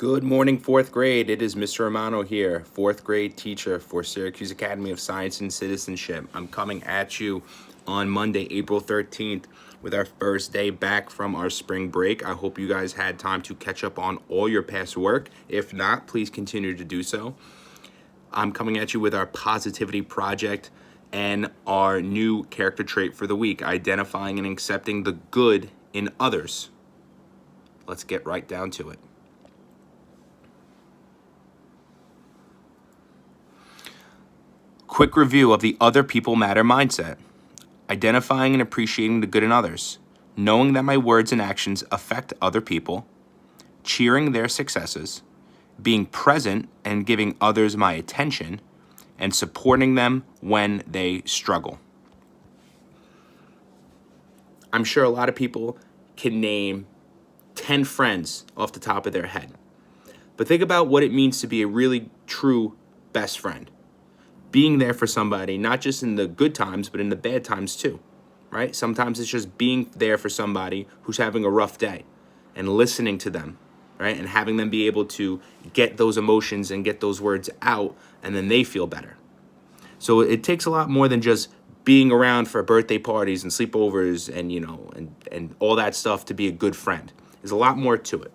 Good morning, fourth grade. It is Mr. Romano here, fourth grade teacher for Syracuse Academy of Science and Citizenship. I'm coming at you on Monday, April 13th, with our first day back from our spring break. I hope you guys had time to catch up on all your past work. If not, please continue to do so. I'm coming at you with our positivity project and our new character trait for the week, identifying and accepting the good in others. Let's get right down to it. Quick review of the other people matter mindset. Identifying and appreciating the good in others. Knowing that my words and actions affect other people. Cheering their successes. Being present and giving others my attention. And supporting them when they struggle. I'm sure a lot of people can name 10 friends off the top of their head. But think about what it means to be a really true best friend. Being there for somebody, not just in the good times, but in the bad times too, right? Sometimes it's just being there for somebody who's having a rough day and listening to them, right? And having them be able to get those emotions and get those words out, and then they feel better. So it takes a lot more than just being around for birthday parties and sleepovers and, and all that stuff to be a good friend. There's a lot more to it.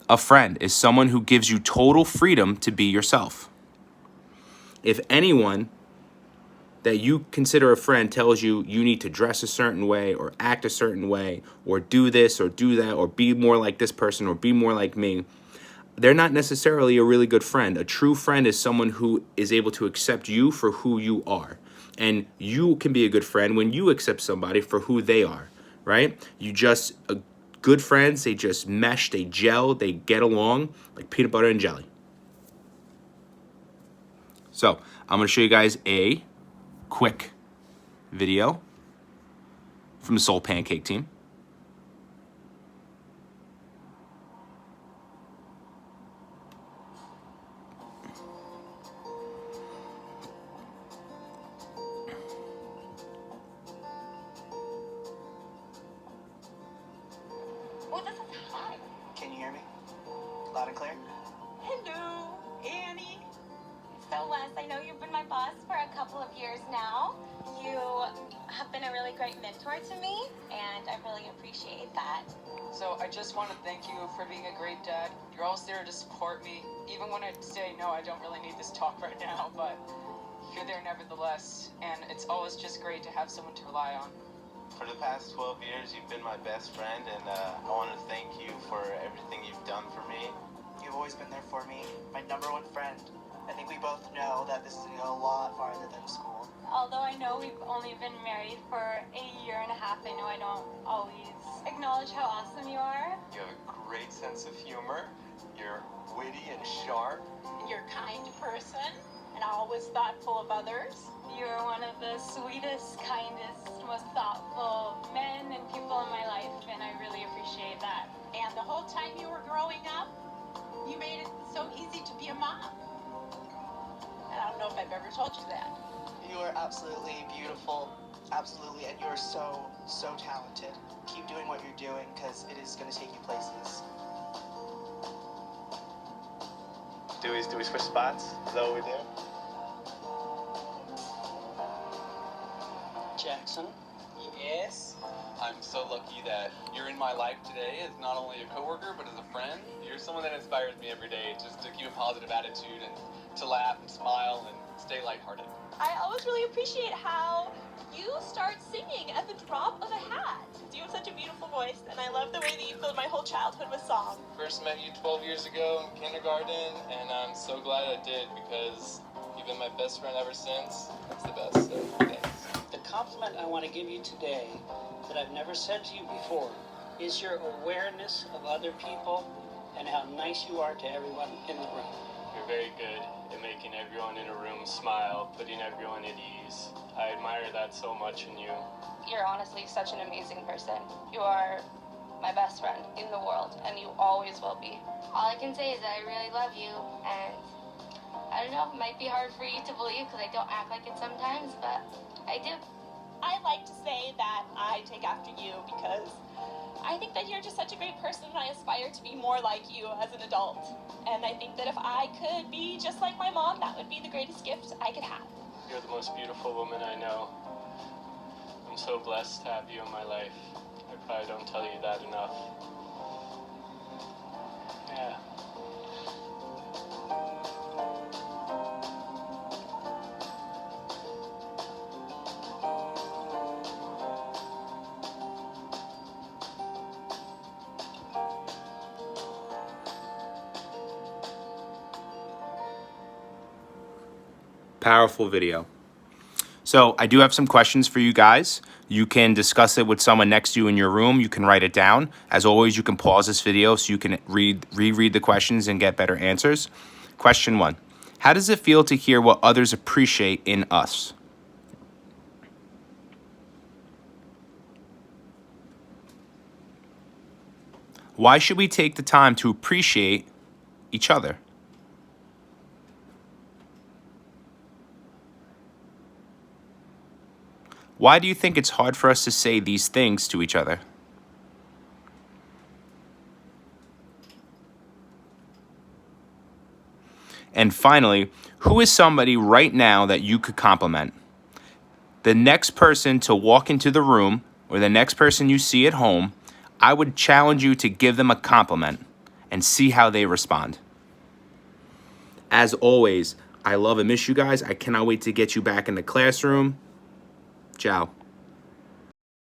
A friend is someone who gives you total freedom to be yourself. If anyone that you consider a friend tells you you need to dress a certain way or act a certain way or do this or do that or be more like this person or be more like me, they're not necessarily a really good friend. A true friend is someone who is able to accept you for who you are. And you can be a good friend when you accept somebody for who they are, right? Good friends, they just mesh, they gel, they get along like peanut butter and jelly. So I'm going to show you guys a quick video from the Soul Pancake team. Oh, this is hot. Can you hear me? Loud and clear? Hello, Annie. So, Wes, I know you've been my boss for a couple of years now. You have been a really great mentor to me, and I really appreciate that. So I just want to thank you for being a great dad. You're always there to support me. Even when I say, no, I don't really need this talk right now, but you're there nevertheless. And it's always just great to have someone to rely on. For the past 12 years, you've been my best friend, and I want to thank you for everything you've done for me. You've always been there for me, my number one friend. I think we both know that this is going to go a lot farther than school. Although I know we've only been married for a year and a half, I know I don't always acknowledge how awesome you are. You have a great sense of humor. You're witty and sharp. You're a kind person and always thoughtful of others. You're one of the sweetest, kindest, most thoughtful men and people in my life, and I really appreciate that. And the whole time you were growing up, you made it so easy to be a mom. And I don't know if I've ever told you that. You are absolutely beautiful, absolutely, and you're so talented. Keep doing what you're doing, because it is going to take you places. Do we switch spots? Is that what we do? Jackson? Yes? I'm so lucky that you're in my life today as not only a coworker, but as a friend. You're someone that inspires me every day just to keep a positive attitude and to laugh and smile and stay lighthearted. I always really appreciate how you start singing at the drop of a hat. You have such a beautiful voice, and I love the way that you filled my whole childhood with song. First met you 12 years ago in kindergarten, and I'm so glad I did because you've been my best friend ever since. It's the best, so thanks. The compliment I want to give you today that I've never said to you before is your awareness of other people and how nice you are to everyone in the room. You're very good at making everyone in a room smile, putting everyone at ease. I admire that so much in you. You're honestly such an amazing person. You are my best friend in the world, and you always will be. All I can say is that I really love you, and I don't know, it might be hard for you to believe because I don't act like it sometimes, but I do. I like to say that I take after you because I think that you're just such a great person, and I aspire to be more like you as an adult. And I think that if I could be just like my mom, that would be the greatest gift I could have. You're the most beautiful woman I know. I'm so blessed to have you in my life. I probably don't tell you that enough. Yeah. Powerful video. So I do have some questions for you guys. You can discuss it with someone next to you in your room. You can write it down. As always, you can pause this video so you can reread the questions and get better answers. Question 1. How does it feel to hear what others appreciate in us? Why should we take the time to appreciate each other? Why do you think it's hard for us to say these things to each other? And finally, who is somebody right now that you could compliment? The next person to walk into the room or the next person you see at home, I would challenge you to give them a compliment and see how they respond. As always, I love and miss you guys. I cannot wait to get you back in the classroom. Ciao.